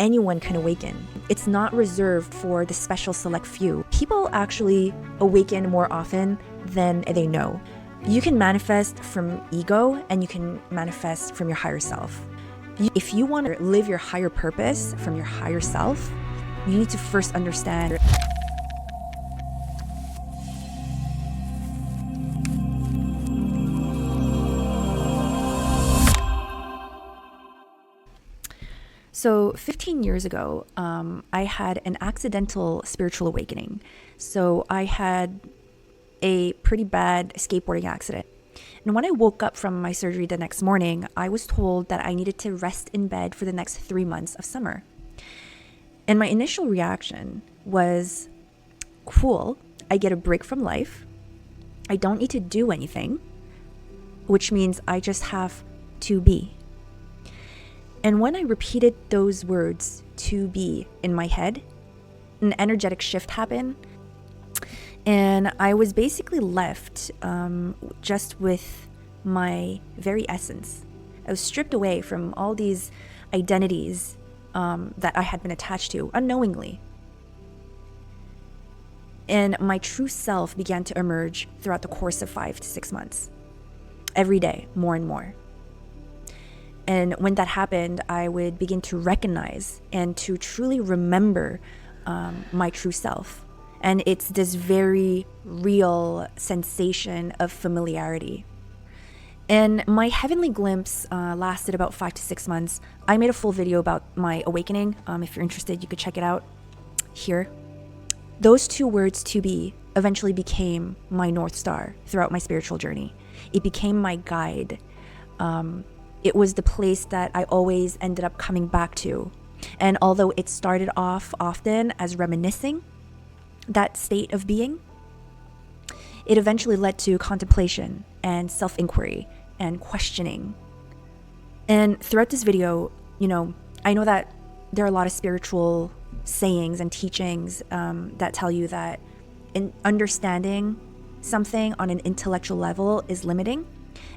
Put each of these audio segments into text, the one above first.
anyone can awaken. It's not reserved for the special select few. People actually awaken more often than they know. You can manifest from ego and you can manifest from your higher self. If you want to live your higher purpose from your higher self, you need to first understand. So 15 years ago, I had an accidental spiritual awakening. So I had a pretty bad skateboarding accident. And when I woke up from my surgery the next morning, I was told that I needed to rest in bed for the next 3 months of summer. And my initial reaction was, cool, I get a break from life. I don't need to do anything, which means I just have to be. And when I repeated those words, to be, in my head, an energetic shift happened. And I was basically left just with my very essence. I was stripped away from all these identities that I had been attached to unknowingly. And my true self began to emerge throughout the course of 5 to 6 months. Every day, more and more. And when that happened, I would begin to recognize and to truly remember my true self. And it's this very real sensation of familiarity. And my heavenly glimpse lasted about 5 to 6 months. I made a full video about my awakening. If you're interested, you could check it out here. Those 2 words, to be, eventually became my North Star throughout my spiritual journey. It became my guide. It was the place that I always ended up coming back to. And although it started off often as reminiscing that state of being, it eventually led to contemplation and self-inquiry and questioning. And throughout this video, I know that there are a lot of spiritual sayings and teachings that tell you that in understanding something on an intellectual level is limiting.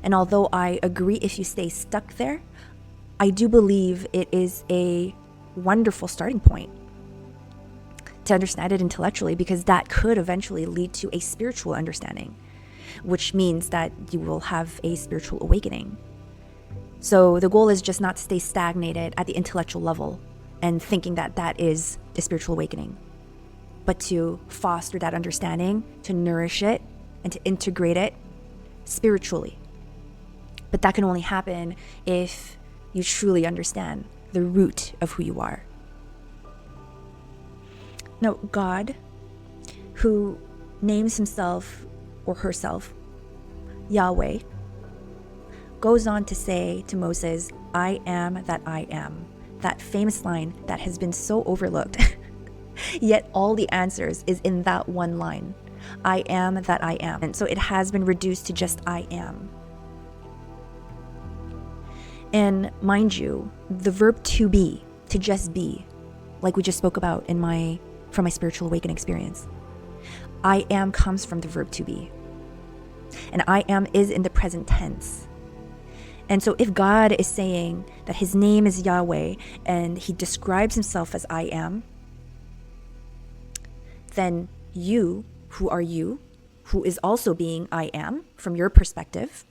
And although I agree if you stay stuck there, I do believe it is a wonderful starting point to understand it intellectually, because that could eventually lead to a spiritual understanding, which means that you will have a spiritual awakening. So the goal is just not to stay stagnated at the intellectual level and thinking that that is a spiritual awakening, but to foster that understanding, to nourish it, and to integrate it spiritually. But that can only happen if you truly understand the root of who you are. Now, God, who names himself or herself Yahweh, goes on to say to Moses, I am that I am. That famous line that has been so overlooked. Yet all the answers is in that one line. I am that I am. And so it has been reduced to just I am. And mind you, the verb to be, to just be, like we just spoke about from my spiritual awakening experience. I am comes from the verb to be. And I am is in the present tense. And so if God is saying that his name is Yahweh and he describes himself as I am, then you, who is also being I am from your perspective,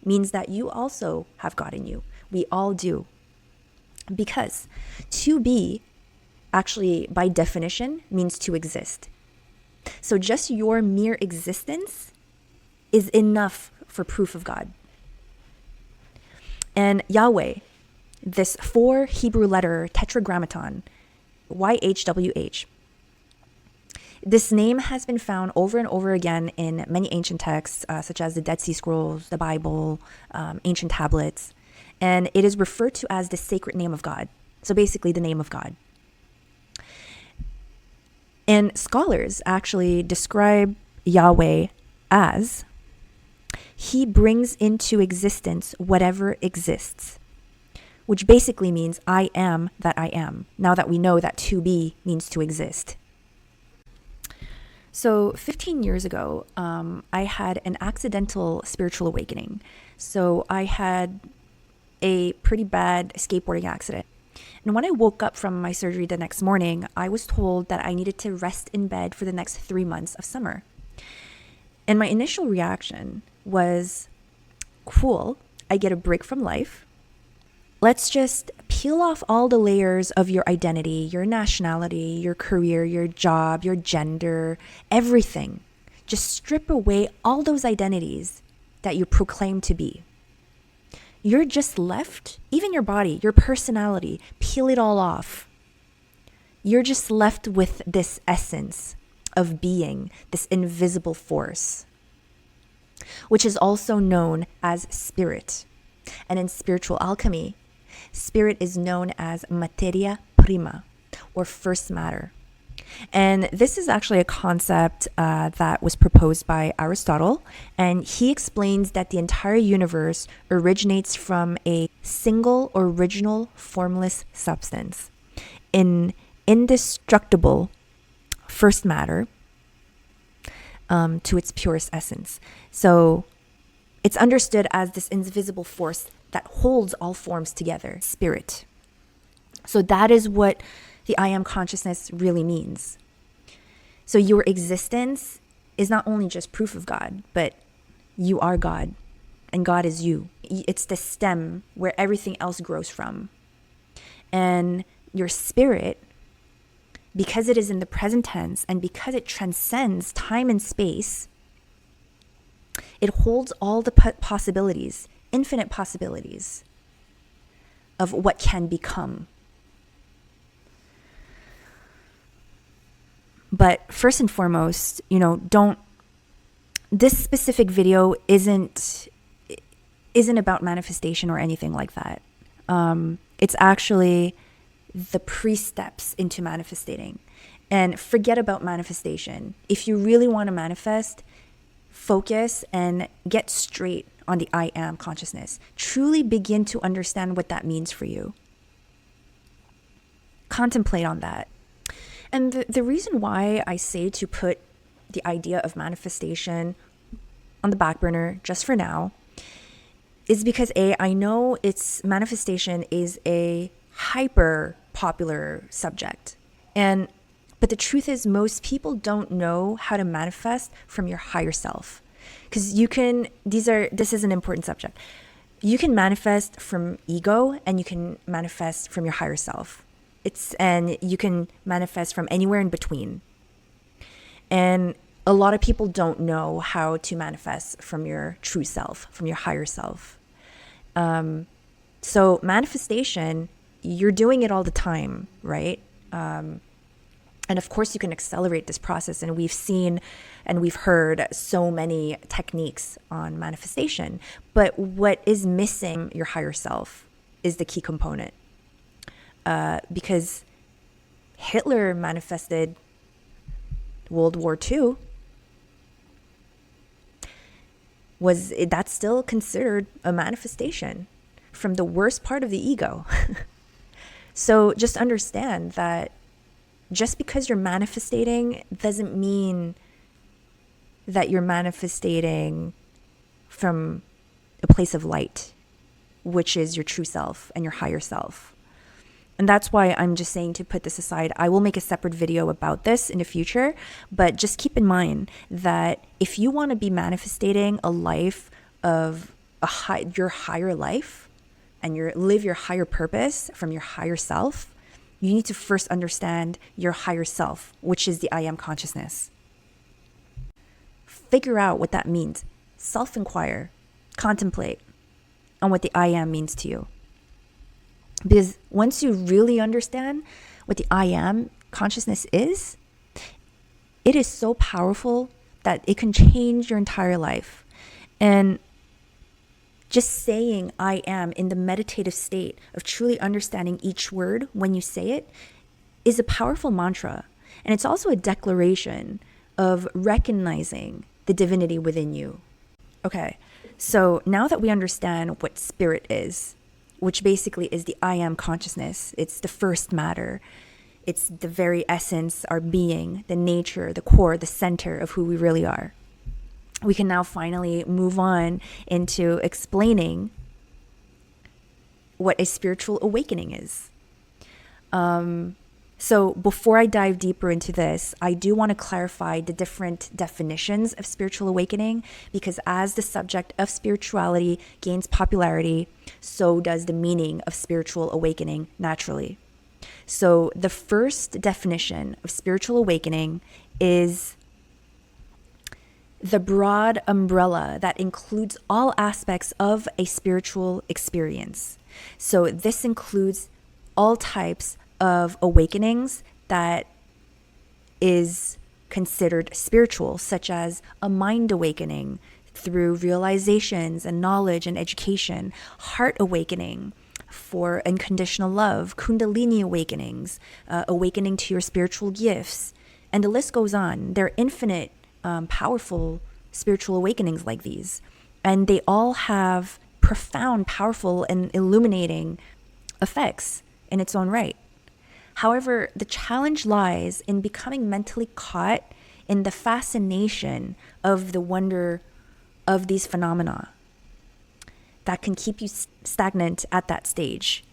means that you also have God in you. We all do. Because to be, actually, by definition, means to exist. So just your mere existence is enough for proof of God. And Yahweh, this 4 Hebrew letter tetragrammaton, YHWH, this name has been found over and over again in many ancient texts, such as the Dead Sea Scrolls, the Bible, ancient tablets, and it is referred to as the sacred name of God. So basically the name of God. And scholars actually describe Yahweh as he brings into existence whatever exists, which basically means I am that I am, now that we know that to be means to exist. So 15 years ago, I had an accidental spiritual awakening. So I had a pretty bad skateboarding accident. And when I woke up from my surgery the next morning, I was told that I needed to rest in bed for the next 3 months of summer. And my initial reaction was, cool, I get a break from life. Let's just peel off all the layers of your identity, your nationality, your career, your job, your gender, everything. Just strip away all those identities that you proclaim to be. You're just left, even your body, your personality, peel it all off. You're just left with this essence of being, this invisible force, which is also known as spirit. And in spiritual alchemy, spirit is known as materia prima, or first matter. And this is actually a concept that was proposed by Aristotle, and he explains that the entire universe originates from a single original formless substance, an indestructible first matter, to its purest essence. So it's understood as this invisible force that holds all forms together, spirit. So that is what the I am consciousness really means. So your existence is not only just proof of God, but you are God, and God is you. It's the stem where everything else grows from. And your spirit, because it is in the present tense and because it transcends time and space, it holds all the possibilities, infinite possibilities of what can become. But first and foremost, this specific video isn't about manifestation or anything like that. It's actually the pre-steps into manifesting. And forget about manifestation. If you really want to manifest, focus and get straight on the I am consciousness. Truly begin to understand what that means for you. Contemplate on that. And the reason why I say to put the idea of manifestation on the back burner just for now is because I know manifestation is a hyper popular subject. But the truth is most people don't know how to manifest from your higher self. Because this is an important subject. You can manifest from ego and you can manifest from your higher self. And you can manifest from anywhere in between. And a lot of people don't know how to manifest from your true self, from your higher self. So manifestation, you're doing it all the time, right? And of course you can accelerate this process. And we've seen and we've heard so many techniques on manifestation. But what is missing your higher self is the key component. Because Hitler manifested World War II. That's still considered a manifestation from the worst part of the ego. So just understand that just because you're manifesting doesn't mean that you're manifesting from a place of light, which is your true self and your higher self. And that's why I'm just saying to put this aside. I will make a separate video about this in the future, but just keep in mind that if you want to be manifesting a life of your higher life and live your higher purpose from your higher self, you need to first understand your higher self, which is the I am consciousness. Figure out what that means. Self-inquire, contemplate on what the I am means to you. Because once you really understand what the I am consciousness is, it is so powerful that it can change your entire life. And just saying I am in the meditative state of truly understanding each word when you say it is a powerful mantra. And it's also a declaration of recognizing the divinity within you. Okay, so now that we understand what spirit is, which basically is the I am consciousness. It's the first matter. It's the very essence, our being, the nature, the core, the center of who we really are. We can now finally move on into explaining what a spiritual awakening is. So before I dive deeper into this, I do want to clarify the different definitions of spiritual awakening, because as the subject of spirituality gains popularity, so does the meaning of spiritual awakening naturally. So the first definition of spiritual awakening is the broad umbrella that includes all aspects of a spiritual experience. So this includes all types of awakenings that is considered spiritual, such as a mind awakening through realizations and knowledge and education, heart awakening for unconditional love, kundalini awakenings, awakening to your spiritual gifts, and the list goes on. There are infinite, powerful spiritual awakenings like these, and they all have profound, powerful, and illuminating effects in its own right. However, the challenge lies in becoming mentally caught in the fascination of the wonder of these phenomena that can keep you stagnant at that stage.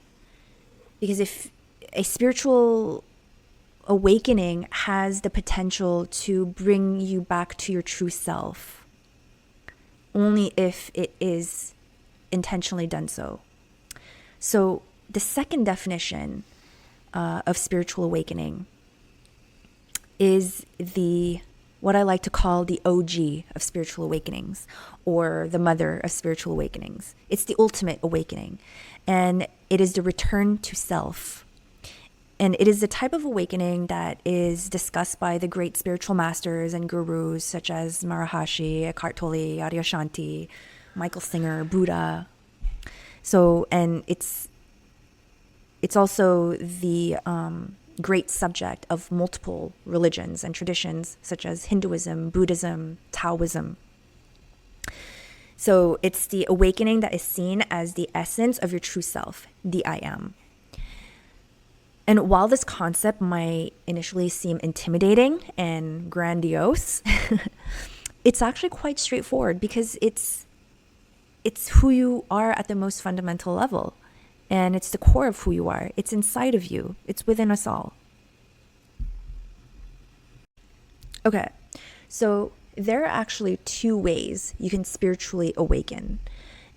Because if a spiritual awakening has the potential to bring you back to your true self, only if it is intentionally done so. So the second definition of spiritual awakening is what I like to call the OG of spiritual awakenings, or the mother of spiritual awakenings. It's the ultimate awakening, and it is the return to self. And it is the type of awakening that is discussed by the great spiritual masters and gurus such as Maharishi, Eckhart Tolle, Adyashanti, Michael Singer, Buddha. So, and it's also the great subject of multiple religions and traditions such as Hinduism, Buddhism, Taoism. So it's the awakening that is seen as the essence of your true self, the I am. And while this concept might initially seem intimidating and grandiose, it's actually quite straightforward, because it's who you are at the most fundamental level. And it's the core of who you are. It's inside of you. It's within us all. Okay, so there are actually two ways you can spiritually awaken.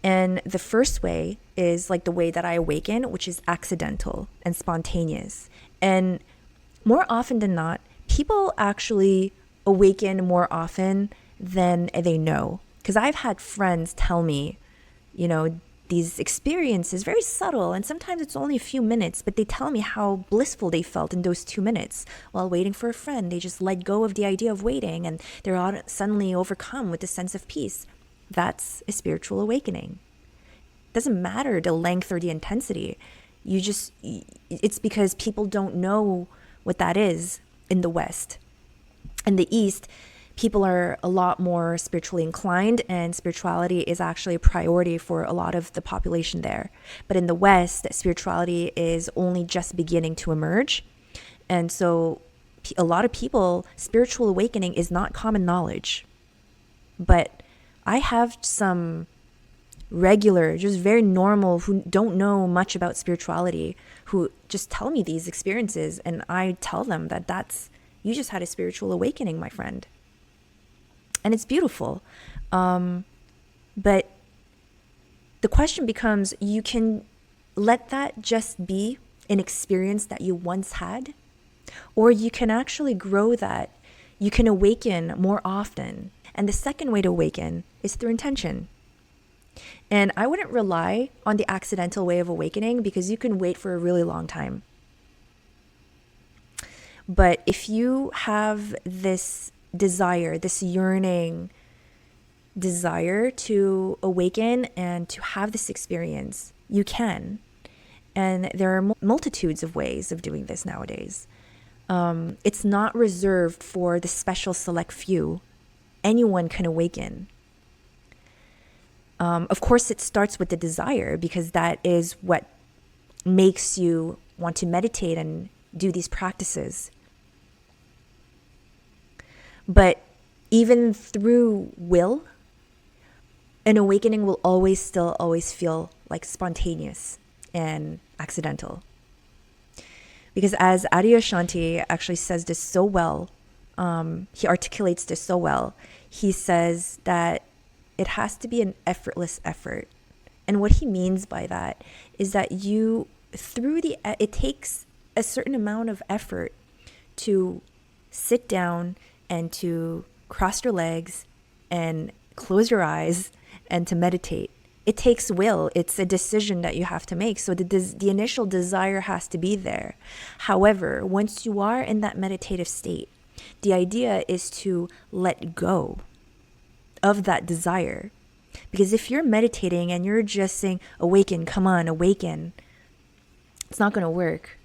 And the first way is like the way that I awaken, which is accidental and spontaneous. And more often than not, people actually awaken more often than they know. Because I've had friends tell me, these experiences, very subtle, and sometimes it's only a few minutes, but they tell me how blissful they felt in those 2 minutes while waiting for a friend. They just let go of the idea of waiting, and they're all suddenly overcome with a sense of peace. That's a spiritual awakening. It doesn't matter the length or the intensity. It's because people don't know what that is in the West. In the East, people are a lot more spiritually inclined, and spirituality is actually a priority for a lot of the population there. But in the West, spirituality is only just beginning to emerge. And so a lot of people, spiritual awakening is not common knowledge. But I have some regular, just very normal, who don't know much about spirituality, who just tell me these experiences, and I tell them that you just had a spiritual awakening, my friend. And it's beautiful. But the question becomes, you can let that just be an experience that you once had, or you can actually grow that. You can awaken more often. And the second way to awaken is through intention. And I wouldn't rely on the accidental way of awakening, because you can wait for a really long time. But if you have this desire, this yearning desire to awaken and to have this experience, you can. And there are multitudes of ways of doing this nowadays. It's not reserved for the special select few. Anyone can awaken. Of course, it starts with the desire, because that is what makes you want to meditate and do these practices. But even through will, an awakening will always feel like spontaneous and accidental. Because as Adyashanti actually says this so well, he articulates this so well. He says that it has to be an effortless effort. And what he means by that is that it takes a certain amount of effort to sit down and to cross your legs and close your eyes and to meditate. It takes will. It's a decision that you have to make. So the initial desire has to be there. However, once you are in that meditative state, the idea is to let go of that desire. Because if you're meditating and you're just saying, awaken, come on, awaken, it's not going to work.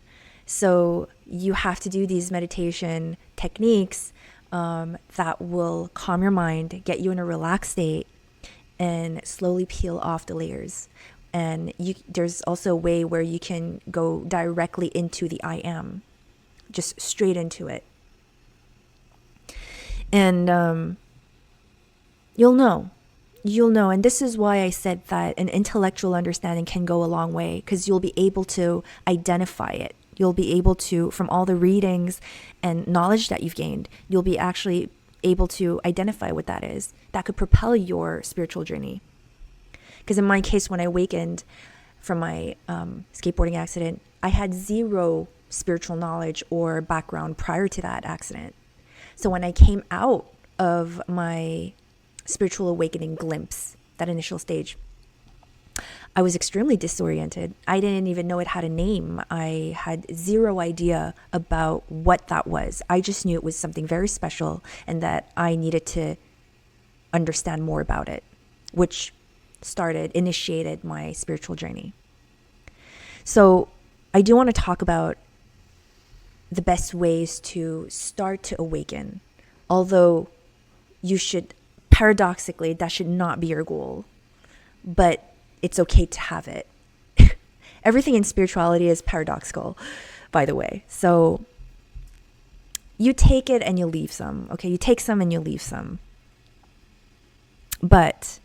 So you have to do these meditation techniques that will calm your mind, get you in a relaxed state, and slowly peel off the layers. And there's also a way where you can go directly into the I am, just straight into it. And you'll know. And this is why I said that an intellectual understanding can go a long way, because you'll be able to identify it. You'll be able to, from all the readings and knowledge that you've gained, you'll be actually able to identify what that is. That could propel your spiritual journey. Because in my case, when I awakened from my skateboarding accident, I had zero spiritual knowledge or background prior to that accident. So when I came out of my spiritual awakening glimpse, that initial stage, I was extremely disoriented. I didn't even know it had a name. I had zero idea about what that was. I just knew it was something very special and that I needed to understand more about it, which initiated my spiritual journey. So I do want to talk about the best ways to start to awaken, although paradoxically, that should not be your goal, but it's okay to have it. Everything in spirituality is paradoxical, by the way. So you take it and you leave some, okay? You take some and you leave some. But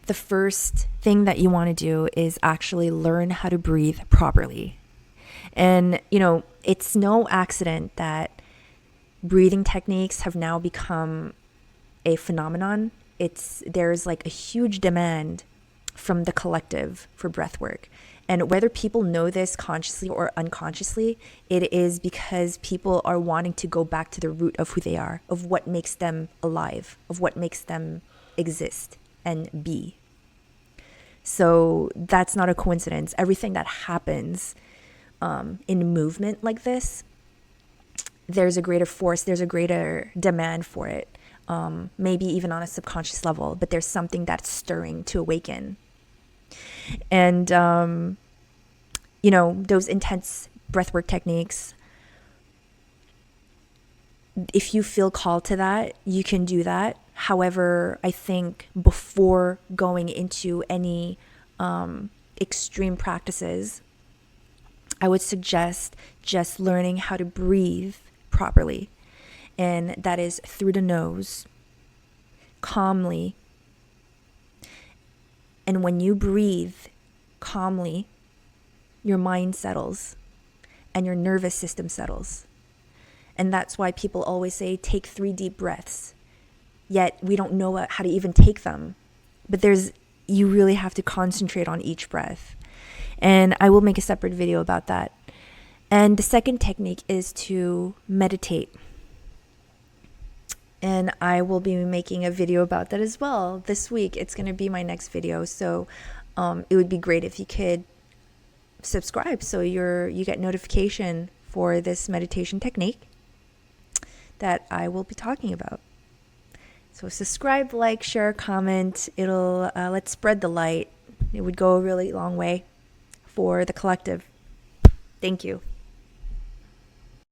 the first thing that you want to do is actually learn how to breathe properly. And, it's no accident that breathing techniques have now become a phenomenon. There's like a huge demand from the collective for breath work. And whether people know this consciously or unconsciously, it is because people are wanting to go back to the root of who they are, of what makes them alive, of what makes them exist and be. So that's not a coincidence. Everything that happens in movement like this, there's a greater force, there's a greater demand for it. Maybe even on a subconscious level, but there's something that's stirring to awaken. And, those intense breathwork techniques, if you feel called to that, you can do that. However, I think before going into any extreme practices, I would suggest just learning how to breathe properly. And that is through the nose, calmly. And when you breathe calmly, your mind settles and your nervous system settles. And that's why people always say, take 3 deep breaths. Yet we don't know how to even take them. But you really have to concentrate on each breath. And I will make a separate video about that. And the second technique is to meditate. And I will be making a video about that as well this week. It's going to be my next video. So it would be great if you could subscribe so you get notification for this meditation technique that I will be talking about. So subscribe, like, share, comment. It'll let's spread the light. It would go a really long way for the collective. Thank you.